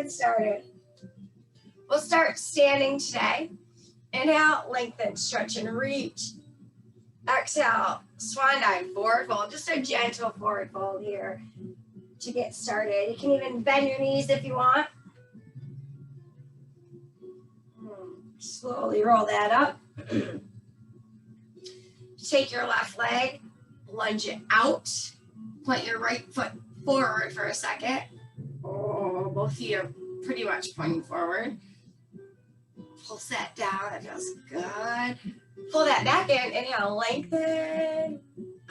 get started. We'll start standing today. Inhale, lengthen, stretch, and reach. Exhale, swan dive, forward fold. Just a gentle forward fold here to get started. You can even bend your knees if you want. Slowly roll that up. Take your left leg, lunge it out. Point your right foot forward for a second. Oh, both feet are pretty much pointing forward. Pulse that down, that feels good. Pull that back in, inhale, lengthen.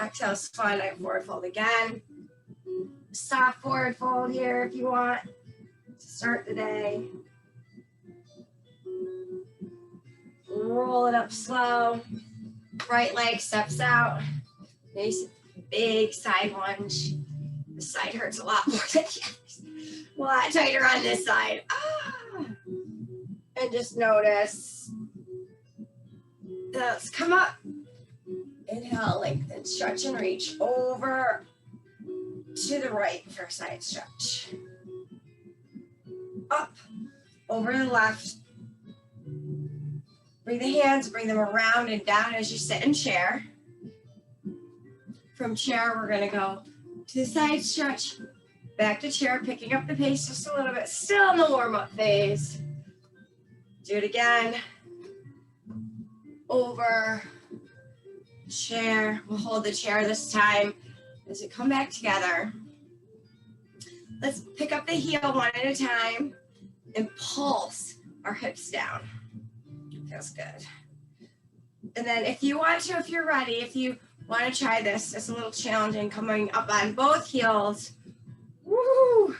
Exhale, swan dive, forward fold again. Soft forward fold here if you want to start the day. Roll it up slow. Right leg steps out. Nice big side lunge. This side hurts a lot more than the others. A lot tighter on this side. And just notice. Let's come up. Inhale, lengthen, stretch and reach over to the right for a side stretch. Up, over the left. Bring the hands, bring them around and down as you sit in chair. From chair, we're gonna go to the side stretch, back to chair, picking up the pace just a little bit, still in the warm-up phase. Do it again. Over, chair. We'll hold the chair this time as we come back together. Let's pick up the heel one at a time and pulse our hips down. Feels good. And then if you want to, if you're ready, if you want to try this, it's a little challenging, coming up on both heels. Woo!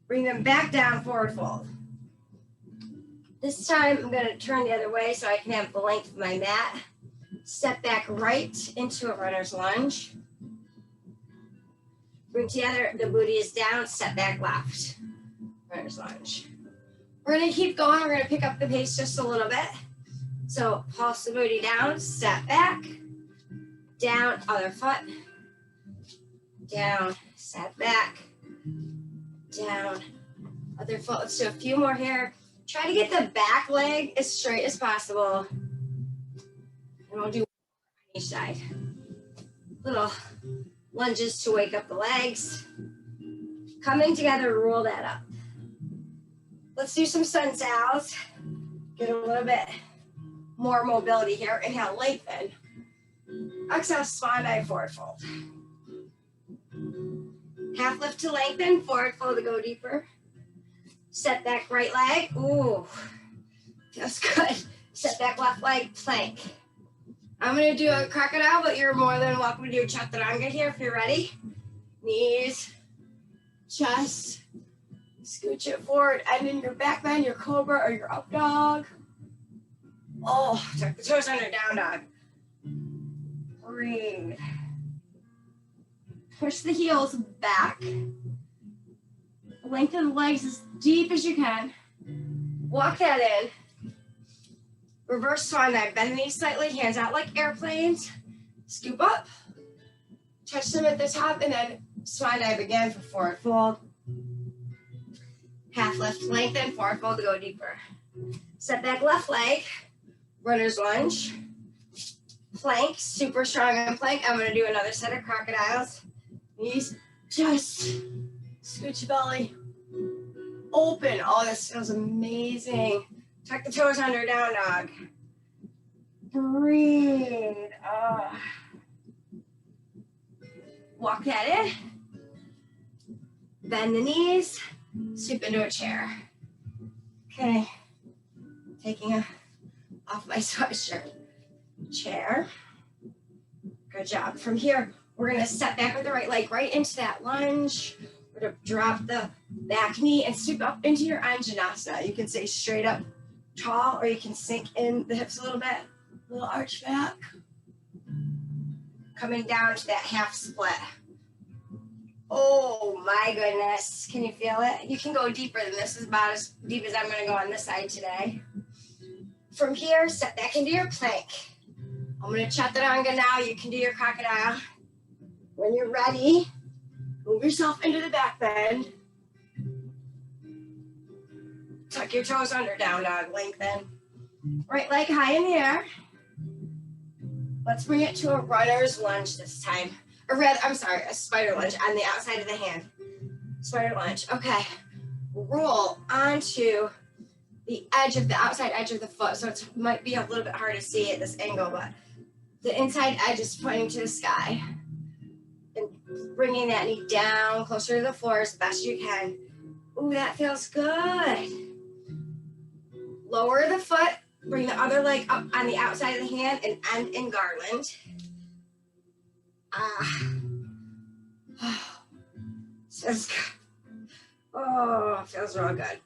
Bring them back down, forward fold. This time I'm going to turn the other way so I can have the length of my mat. Step back right into a runner's lunge. Bring together, the booty is down, step back left. Runner's lunge. We're going to keep going. We're going to pick up the pace just a little bit. So pulse the booty down, step back, down, other foot, down, step back, down, other foot. Let's do a few more here. Try to get the back leg as straight as possible. And we'll do on each side. Little lunges to wake up the legs. Coming together, roll that up. Let's do some sun sals. Get a little bit more mobility here. Inhale, lengthen. Exhale, swan dive, forward fold. Half lift to lengthen, forward fold to go deeper. Step back right leg. Ooh, feels good. Step back left leg, plank. I'm gonna do a crocodile, but you're more than welcome to do a chaturanga here if you're ready. Knees, chest. Scooch it forward, and in your back bend, your cobra or your up dog. Oh, tuck the toes under, down dog. Breathe. Push the heels back. Lengthen the legs as deep as you can. Walk that in. Reverse swan dive. Bend the knees slightly, hands out like airplanes. Scoop up. Touch them at the top, and then swan dive again for forward fold. Half lift, lengthen, forward fold to go deeper. Step back left leg, runner's lunge, plank, super strong on plank. I'm gonna do another set of crocodiles. Knees, just scooch belly, open. Oh, this feels amazing. Tuck the toes under, down dog. Breathe. Walk that in. Bend the knees. Scoop into a chair. Okay, taking off my sweatshirt. Chair. Good job. From here, we're gonna step back with the right leg right into that lunge. We're gonna drop the back knee and scoop up into your Anjanasana. You can stay straight up tall, or you can sink in the hips a little bit. A little arch back. Coming down to that half split. Oh my goodness, can you feel it? You can go deeper than this. This is about as deep as I'm gonna go on this side today. From here, step back into your plank. I'm gonna chaturanga now. You can do your crocodile. When you're ready, move yourself into the back bend. Tuck your toes under, down dog, lengthen. Right leg high in the air. Let's bring it to a runner's lunge this time. Or rather, I'm sorry, a spider lunge on the outside of the hand. Spider lunge, okay. Roll onto the edge of the outside edge of the foot. So it might be a little bit hard to see at this angle, but the inside edge is pointing to the sky. And bringing that knee down closer to the floor as best you can. Ooh, that feels good. Lower the foot, bring the other leg up on the outside of the hand and end in garland. Feels good. Oh, feels real good.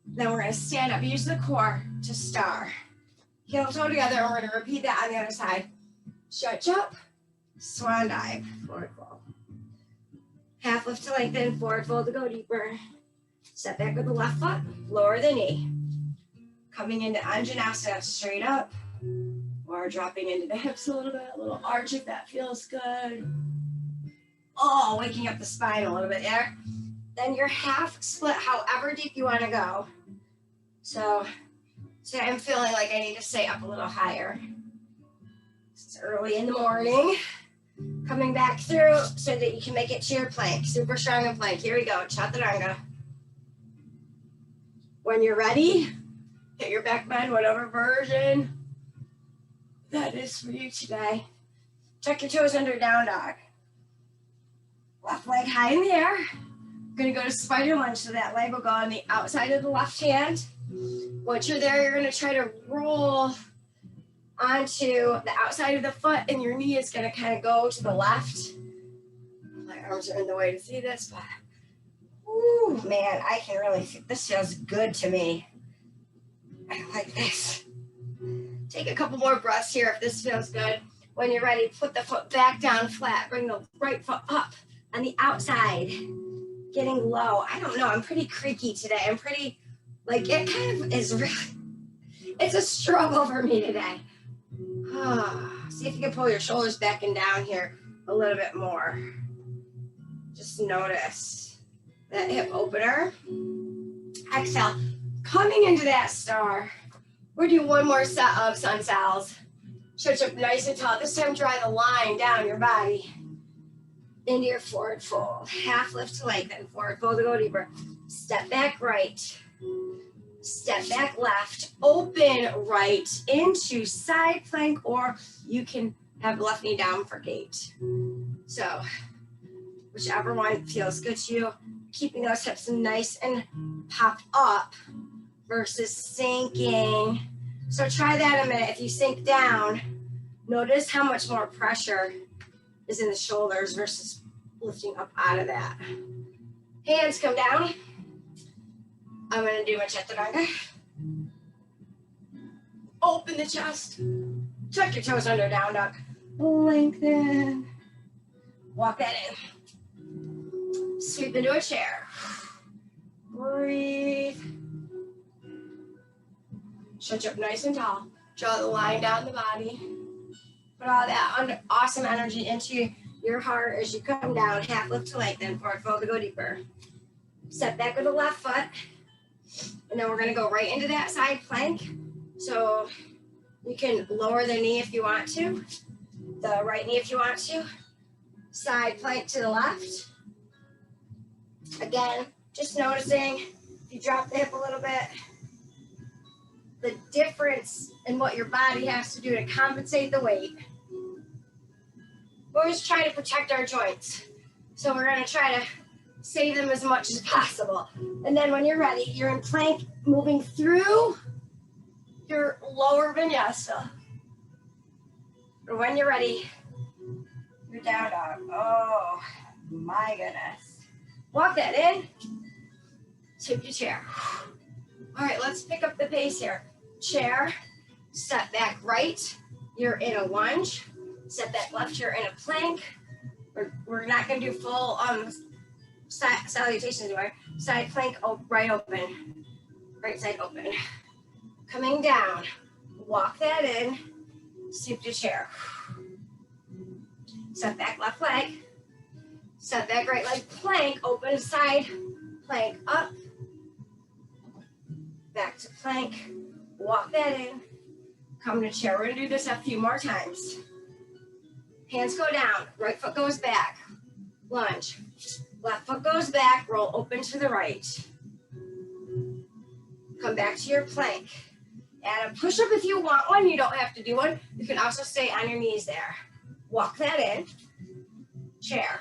Then we're gonna stand up, use the core to star. Heel toe together, and we're gonna repeat that on the other side. Stretch up, swan dive, forward fold. Half lift to lengthen, forward fold to go deeper. Step back with the left foot, lower the knee. Coming into Anjaneyasana, straight up, or dropping into the hips a little arch if that feels good. Oh, waking up the spine a little bit there. Then your half split however deep you want to go. So today I'm feeling like I need to stay up a little higher. It's early in the morning. Coming back through so that you can make it to your plank. Super strong in plank. Here we go, Chaturanga. When you're ready, hit your back bend, whatever version that is for you today. Tuck your toes under, down dog. Left leg high in the air. Gonna go to spider lunge, so that leg will go on the outside of the left hand. Once you're there, you're gonna try to roll onto the outside of the foot, and your knee is gonna kind of go to the left. My arms are in the way to see this, but ooh, man, I can really feel, this feels good to me. I like this. Take a couple more breaths here if this feels good. When you're ready, put the foot back down flat. Bring the right foot up on the outside. Getting low. I don't know. I'm pretty creaky today. I'm pretty, like, it kind of is really, it's a struggle for me today. See if you can pull your shoulders back and down here a little bit more. Just notice that hip opener. Exhale. Coming into that star. We're doing one more set of sun sals. Stretch up nice and tall. This time, draw the line down your body into your forward fold. Half lift to lengthen. Forward fold to go deeper. Step back right. Step back left. Open right into side plank, or you can have left knee down for gate. So, whichever one feels good to you. Keeping those hips nice and popped up versus sinking. So try that in a minute. If you sink down, notice how much more pressure is in the shoulders versus lifting up out of that. Hands come down. I'm gonna do my Chaturanga. Open the chest. Tuck your toes under, down dog. Lengthen. Walk that in. Sweep into a chair. Breathe. Stretch up nice and tall. Draw the line down the body. Put all that awesome energy into your heart as you come down. Half lift to lengthen. Forward fold to go deeper. Step back with the left foot. And then we're going to go right into that side plank. So you can lower the knee if you want to. The right knee if you want to. Side plank to the left. Again, just noticing if you drop the hip a little bit, the difference in what your body has to do to compensate the weight. We always try to protect our joints. So we're going to try to save them as much as possible. And then when you're ready, you're in plank, moving through your lower vinyasa. Or when you're ready, you're down dog. Oh my goodness. Walk that in. Tip your chair. All right, let's pick up the pace here. Chair, step back right, you're in a lunge. Step back left, you're in a plank. We're not gonna do full salutations anymore. Side plank, right open. Right side open. Coming down, walk that in, scoop to chair. Step back left leg. Step back right leg, plank, open side, plank up. back to plank, walk that in, come to chair. We're gonna do this a few more times. Hands go down, right foot goes back, lunge. Left foot goes back, roll open to the right. Come back to your plank. Add a push-up if you want one. You don't have to do one. You can also stay on your knees there. Walk that in. Chair.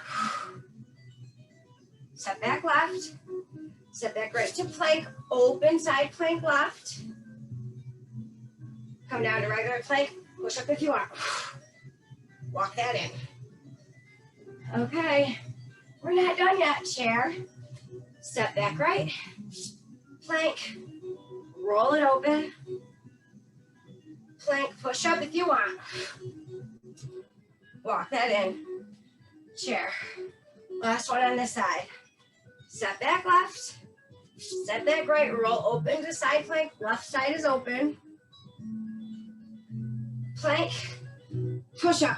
Step back left. Step back right to plank. Open side plank left. Come down to regular plank. Push up if you want. Walk that in. Okay. We're not done yet. Chair. Step back right. Plank. Roll it open. Plank, push up if you want. Walk that in. Chair. Last one on this side. Step back left. Step back right. Roll open to side plank. Left side is open. Plank. Push up.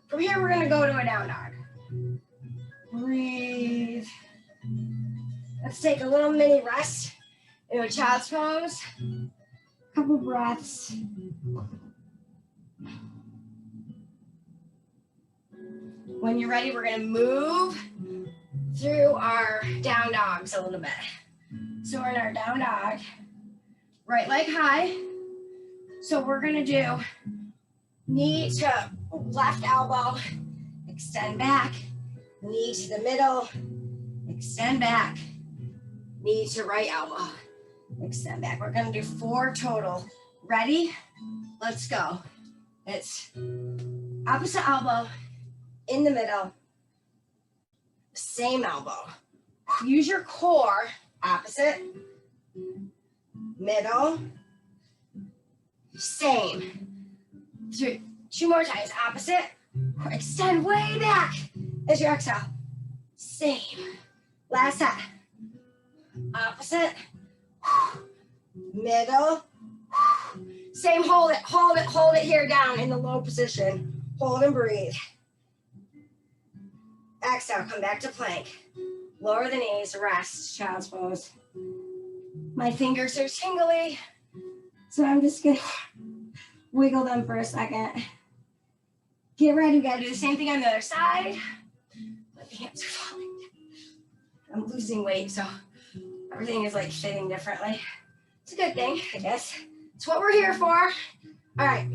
From here, we're going to go to a down dog. Breathe. Let's take a little mini rest in a child's pose. Couple breaths. When you're ready, we're going to move through our down dogs a little bit. So we're in our down dog. Right leg high. So we're going to do knee to left elbow, extend back, knee to the middle, extend back, knee to right elbow, extend back. We're going to do 4 total. Ready? Let's go. It's opposite elbow, in the middle, same elbow. Use your core, opposite, middle, same. 2 more times, opposite, extend way back as you exhale. Same. Last set. Opposite, middle, same, hold it here down in the low position. Hold and breathe. Exhale, come back to plank. Lower the knees, rest, child's pose. My fingers are tingly, so I'm just gonna wiggle them for a second. Get ready, we gotta do the same thing on the other side. My hands are falling. I'm losing weight, so everything is like fitting differently. It's a good thing, I guess. It's what we're here for. All right,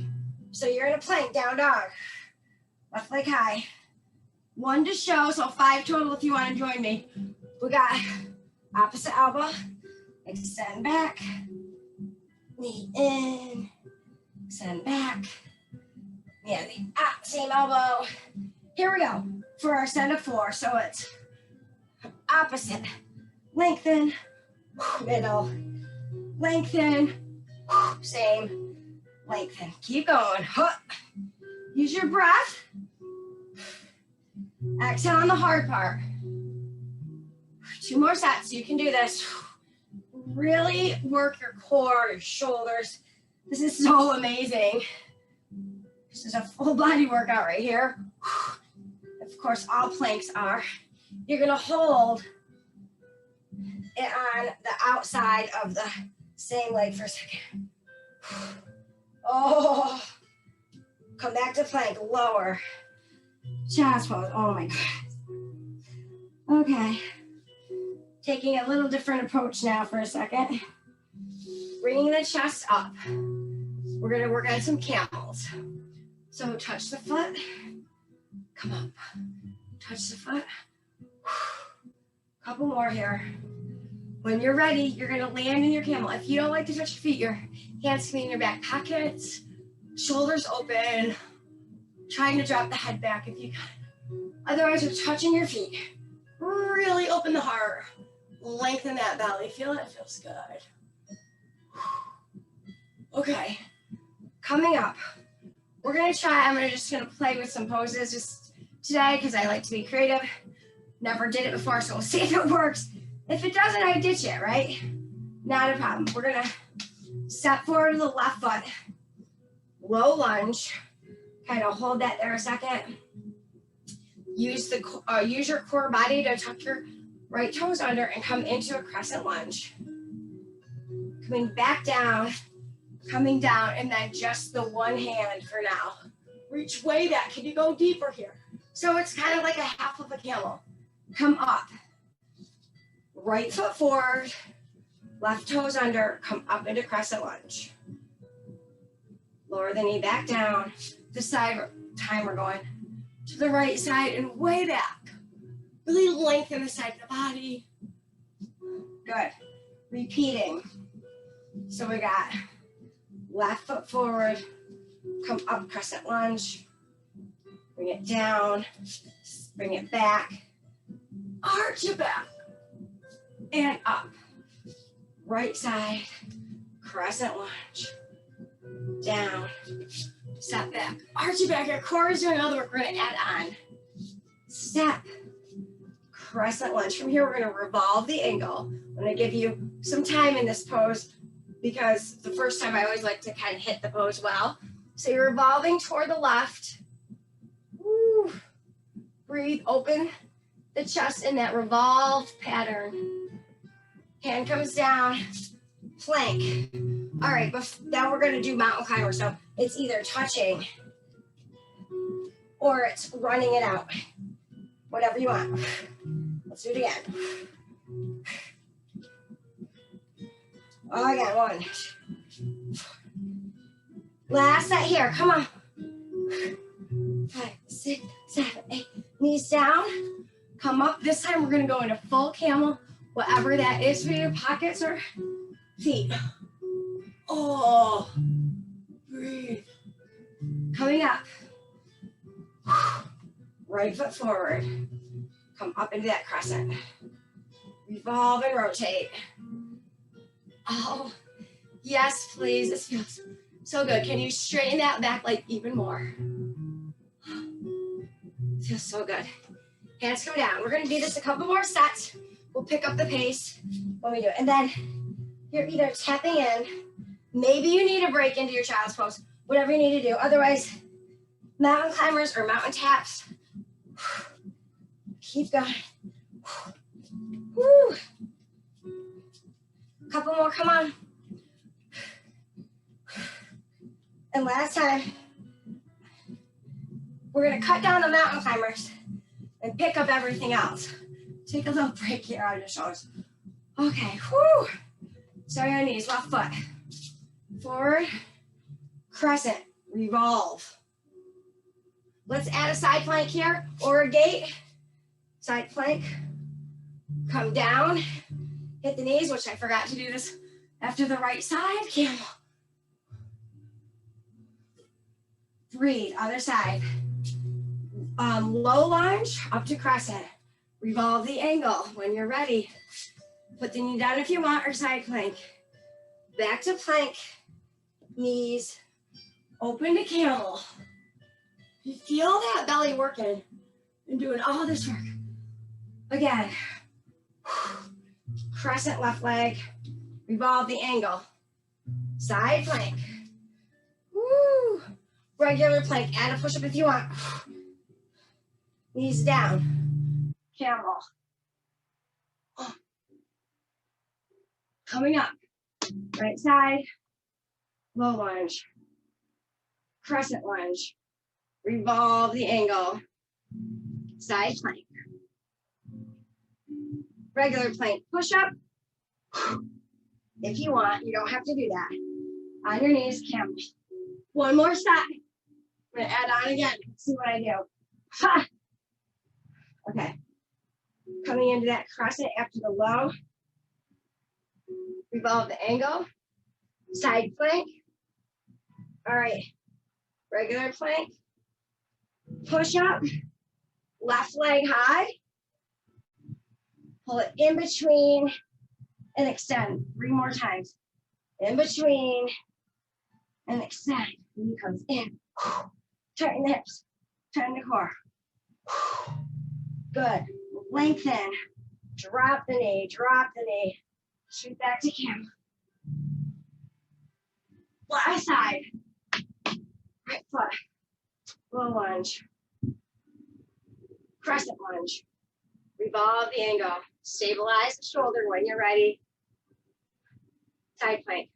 so you're in a plank, down dog. Left leg high. 1 to show, so 5 total if you want to join me. We got opposite elbow, extend back, knee in, extend back, yeah, the same elbow. Here we go for our set of 4. So it's opposite, lengthen, middle, lengthen, same, lengthen. Keep going. Use your breath. Exhale on the hard part. 2 more sets. You can do this. Really work your core, your shoulders. This is so amazing. This is a full body workout right here. Of course, all planks are. You're going to hold it on the outside of the same leg for a second. Oh, come back to plank, lower. Child's pose, oh my God. Okay, taking a little different approach now for a second. Bringing the chest up. We're gonna work on some camels. So touch the foot, come up. Touch the foot. Couple more here. When you're ready, you're gonna land in your camel. If you don't like to touch your feet, your hands can be in your back pockets, shoulders open, trying to drop the head back if you can. Otherwise, you're touching your feet. Really open the heart. Lengthen that belly. Feel it? It feels good. Okay, coming up, we're gonna try, I'm just gonna play with some poses just today because I like to be creative. Never did it before, so we'll see if it works. If it doesn't, I ditch it, right? Not a problem. We're gonna step forward to the left foot, low lunge, kind of hold that there a second. Use your core body to tuck your right toes under and come into a crescent lunge. coming back down, coming down, and then just the one hand for now. Reach way back. Can you go deeper here? So it's kind of like a half of a camel. Come up. Right foot forward, left toes under, come up into crescent lunge. Lower the knee back down. This side time we're going to the right side and way back. Really lengthen the side of the body. Good. Repeating. So we got left foot forward, come up crescent lunge, bring it down, bring it back, arch it back, and up. Right side, crescent lunge, down, step back, arch it back. Your core is doing another work. We're gonna add on. Step, crescent lunge. From here, we're gonna revolve the angle. I'm gonna give you some time in this pose because the first time I always like to kind of hit the pose well. So you're revolving toward the left. Woo. Breathe, open the chest in that revolved pattern. Hand comes down, plank. All right, now we're gonna do mountain climber. So it's either touching or it's running it out. Whatever you want. Let's do it again. Oh, again, 1. Last set here, come on. 5, 6, 7, 8. Knees down, come up. This time we're gonna go into full camel, whatever that is for your pockets or feet. Oh, breathe. Coming up. Right foot forward. Come up into that crescent. Revolve and rotate. Oh, yes, please. This feels so good. Can you straighten that back leg even more? It feels so good. Hands come down. We're going to do this a couple more sets. We'll pick up the pace when we do it. And then you're either tapping in. Maybe you need a break into your child's pose. Whatever you need to do. Otherwise, mountain climbers or mountain taps. Keep going. Woo. Couple more, come on. And last time, we're gonna cut down the mountain climbers and pick up everything else. Take a little break here on your shoulders. Okay, whoo. Start on your knees, left foot. Forward, crescent, revolve. Let's add a side plank here or a gate. Side plank, come down, hit the knees, which I forgot to do this after the right side, camel. Breathe, other side. Low lunge, up to crescent. Revolve the angle when you're ready. Put the knee down if you want, or side plank. Back to plank, knees, open to camel. You feel that belly working and doing all this work. Again, crescent left leg, revolve the angle, side plank, woo, regular plank, add a push-up if you want, knees down, camel, coming up, right side, low lunge, crescent lunge, revolve the angle, side plank. Regular plank push-up. If you want, you don't have to do that. On your knees, camel. One more set. I'm gonna add on again. Let's see what I do. Ha! Okay. Coming into that crescent after the low. Revolve the angle. Side plank. All right. Regular plank. Push up. Left leg high. Pull it in between and extend. 3 more times. In between and extend. Knee comes in. Tighten the hips. Tighten the core. Good. Lengthen. Drop the knee. Drop the knee. Shoot back to camel. Last side. Right foot. Low lunge. Crescent lunge. Revolve the angle. Stabilize the shoulder when you're ready. side plank,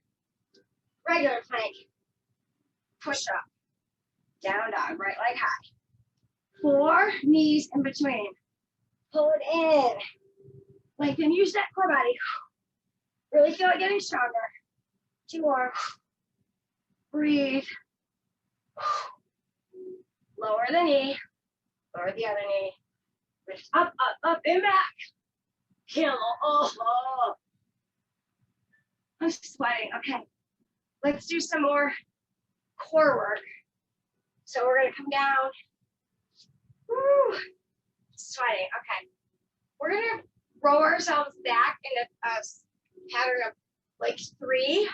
regular plank, push up, down dog, right leg high. 4 knees in between. Pull it in. Lengthen, use that core body. Really feel it getting stronger. 2 more. Breathe. Lower the knee. Lower the other knee. Lift up, up, up, and back. Kill. Oh. I'm sweating. Okay. Let's do some more core work. So we're going to come down. Woo. Sweating. Okay. We're going to roll ourselves back in a pattern of like 3.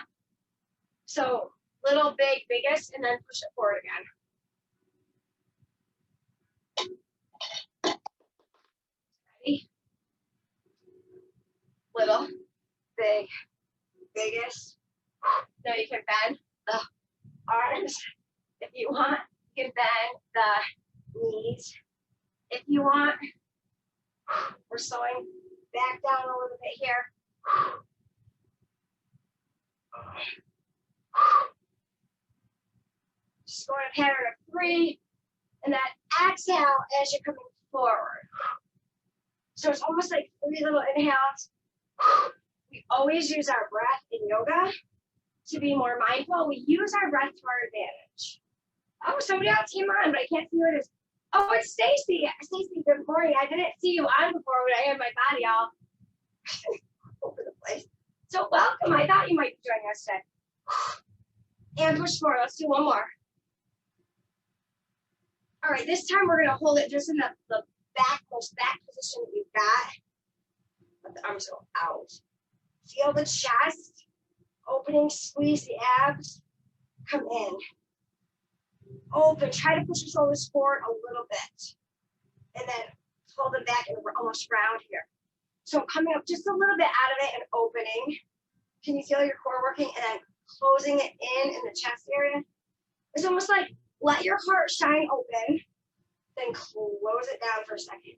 So little, big, biggest, and then push it forward again. Ready? Little, big, biggest. Now you can bend the arms if you want. You can bend the knees if you want. We're slowing back down a little bit here. Just going a pattern of 3, and then exhale as you're coming forward. So it's almost like 3 little inhales. We always use our breath in yoga to be more mindful. We use our breath to our advantage. Oh, somebody else came on, but I can't see who it is. Oh, it's Stacy. Stacy, good morning. I didn't see you on before when I had my body all over the place. So welcome. I thought you might be joining us today. And push forward. Let's do one more. All right, this time we're going to hold it just in the most back position that you've got. Let the arms go out. Feel the chest opening, squeeze the abs, come in. Open, try to push the shoulders forward a little bit. And then hold them back and we're almost round here. So coming up just a little bit out of it and opening. Can you feel your core working? And then closing it in the chest area. It's almost like let your heart shine open, then close it down for a second.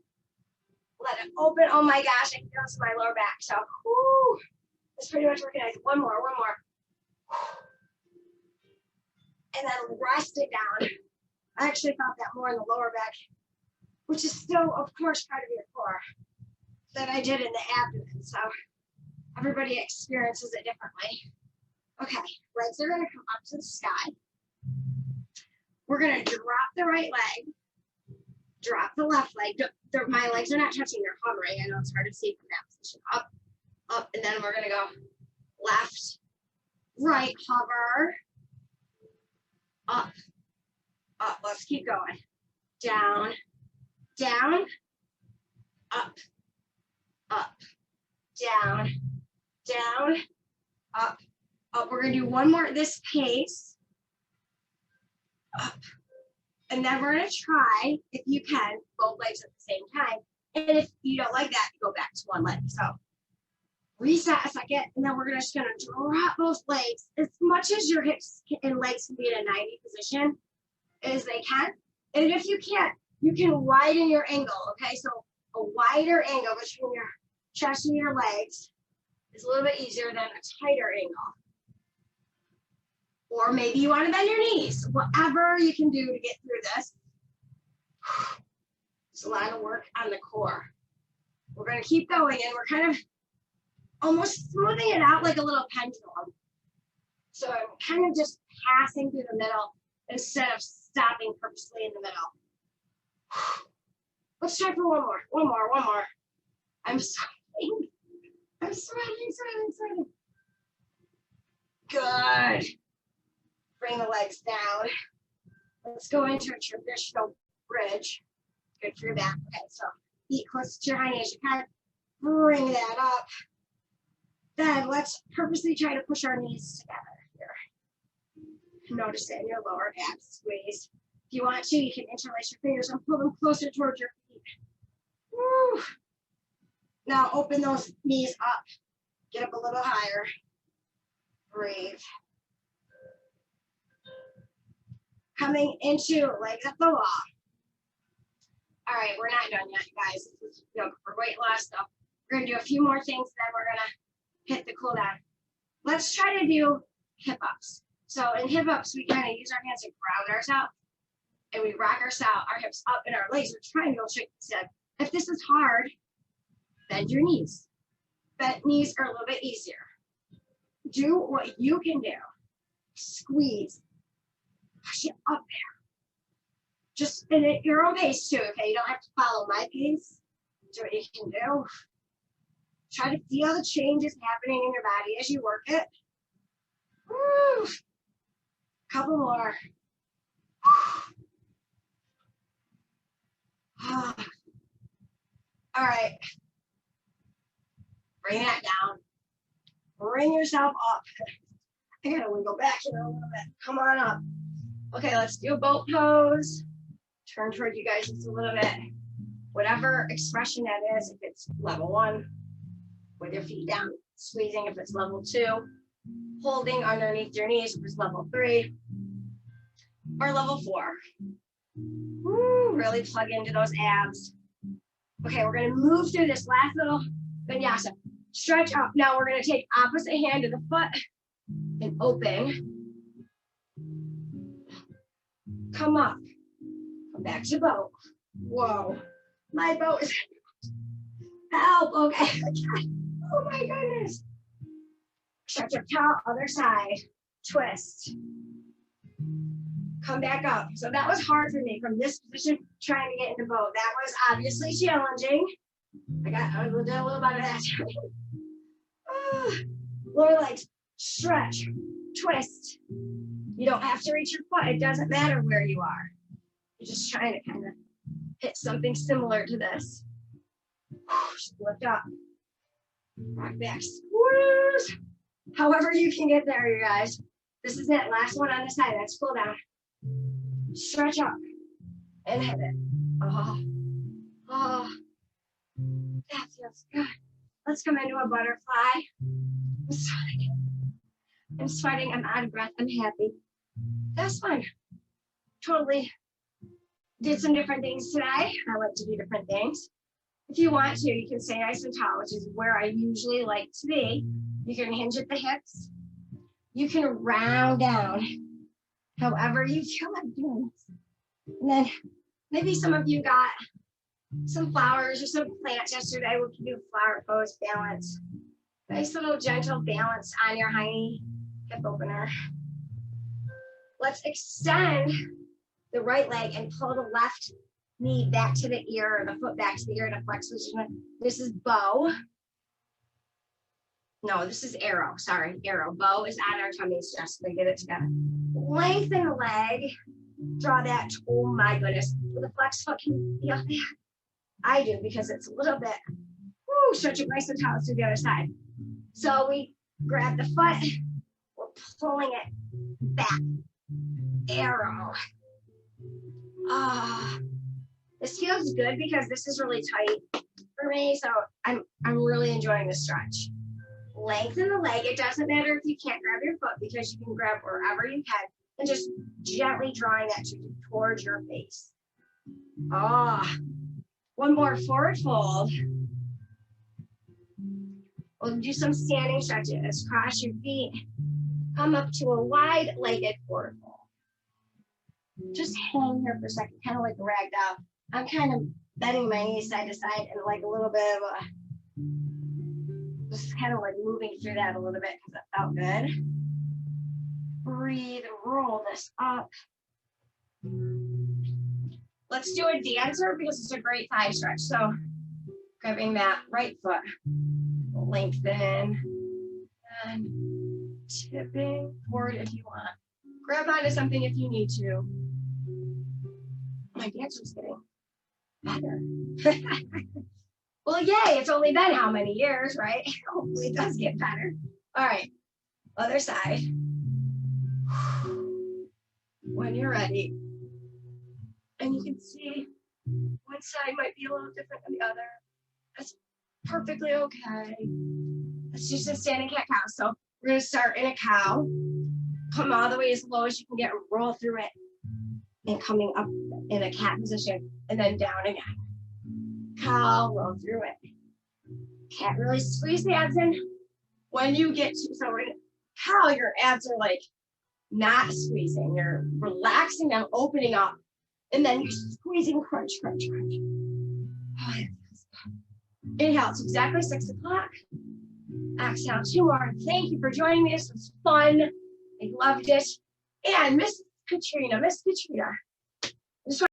Let it open. Oh my gosh, I can feel this in my lower back. So, whoo, it's pretty much working. One more. And then rest it down. I actually felt that more in the lower back, which is still, of course, part of your core than I did in the abdomen. So everybody experiences it differently. Okay, legs are going to come up to the sky. We're going to drop the right leg, drop the left leg. My legs are not touching, they're hovering. I know it's hard to see from that position. Up, up, and then we're going to go left, right, hover, up, up. Let's keep going. Down, down, up, up, down, down, up, up. We're going to do one more at this pace. Up. And then we're going to try, if you can, both legs at the same time. And if you don't like that, you go back to one leg. So reset a second, and then we're just going to drop both legs as much as your hips and legs can be in a 90 position as they can. And if you can't, you can widen your angle, okay? So a wider angle between your chest and your legs is a little bit easier than a tighter angle. Or maybe you want to bend your knees. Whatever you can do to get through this. It's a lot of work on the core. We're going to keep going, and we're kind of almost smoothing it out like a little pendulum. So I'm kind of just passing through the middle instead of stopping purposely in the middle. Let's try for one more. I'm sweating. Sweating. Good. Bring the legs down. Let's go into a traditional bridge. Good for your back. Okay, so feet close to your high knee as you can. Bring that up. Then let's purposely try to push our knees together here. Notice it in your lower abs squeeze. If you want to, you can interlace your fingers and pull them closer towards your feet. Woo. Now open those knees up. Get up a little higher. Breathe. Coming into legs up the wall. All right, we're not done yet, you guys. This is yoga for weight loss stuff. We're gonna do a few more things, then we're gonna hit the cool down. Let's try to do hip ups. So in hip ups, we kind of use our hands to ground ourselves and we rock ourselves, our hips up and our legs are triangle shape. If this is hard, bend your knees. Bent knees are a little bit easier. Do what you can do. Squeeze. Push it up there. Just in your own pace too, okay? You don't have to follow my pace. Do what you can do. Try to feel the changes happening in your body as you work it. Woo. Couple more. All right. Bring that down. Bring yourself up. I gotta wiggle back here a little bit. Come on up. Okay, let's do a boat pose. Turn toward you guys just a little bit. Whatever expression that is, if it's level 1, with your feet down, squeezing if it's level 2, holding underneath your knees if it's level 3, or level 4. Woo, really plug into those abs. Okay, we're gonna move through this last little vinyasa. Stretch up. Now we're gonna take opposite hand to the foot and open. Come up. Come back to boat. Whoa, my boat is, help, okay. Oh my goodness. Stretch up tall, other side, twist. Come back up. So that was hard for me from this position, trying to get into boat. That was obviously challenging. I will do a little bit of that. Lower legs, stretch, twist. You don't have to reach your foot. It doesn't matter where you are. You're just trying to kind of hit something similar to this. Just lift up. Rock back, squeeze. However you can get there, you guys. This is it. Last one on the side. That's pull down. Stretch up and hit it. Oh, that feels good. Let's come into a butterfly. I'm sweating. I'm out of breath. I'm happy. That's fun. Totally did some different things today. I like to do different things. If you want to, you can stay nice and tall, which is where I usually like to be. You can hinge at the hips. You can round down however you feel like doing this. And then maybe some of you got some flowers or some plants yesterday. We can do flower pose balance. Nice little gentle balance on your hiney hip opener. Let's extend the right leg and pull the left knee back to the ear, or the foot back to the ear in a flex position. This is bow. No, this is arrow. Sorry, arrow. Bow is on our tummies. Just to get it together. Lengthen the leg. Draw that. Oh my goodness. With a flex foot, can you feel that? I do, because it's a little bit. Woo, stretch it nice and tall to the other side. So we grab the foot. We're pulling it back. Arrow. This feels good because this is really tight for me. So I'm really enjoying the stretch. Lengthen the leg. It doesn't matter if you can't grab your foot, because you can grab wherever you can, and just gently drawing that towards your face. One more forward fold. We'll do some standing stretches. Cross your feet. Come up to a wide-legged forward fold. Just hang here for a second, kind of like a ragdoll. I'm kind of bending my knees side to side and like a little bit of a, just kind of like moving through that a little bit because it felt good. Breathe, roll this up. Let's do a dancer because it's a great thigh stretch. So grabbing that right foot, lengthen, and tipping forward if you want. Grab onto something if you need to. My dancer's getting better. Well, yay, it's only been how many years, right? Hopefully it does get better. All right, other side. When you're ready. And you can see one side might be a little different than the other. That's perfectly okay. Let's do some standing cat-cow. So we're gonna start in a cow. Come all the way as low as you can get, roll through it, and coming up in a cat position, and then down again. Cow, roll through it. Cat, really squeeze the abs in. When you get to, so we're gonna how your abs are like not squeezing. You're relaxing them, opening up, and then you're squeezing, crunch, crunch, crunch. Oh, inhale, it's exactly 6 o'clock. Exhale, 2 more. Thank you for joining me. This was fun. I loved it. And Miss Katrina,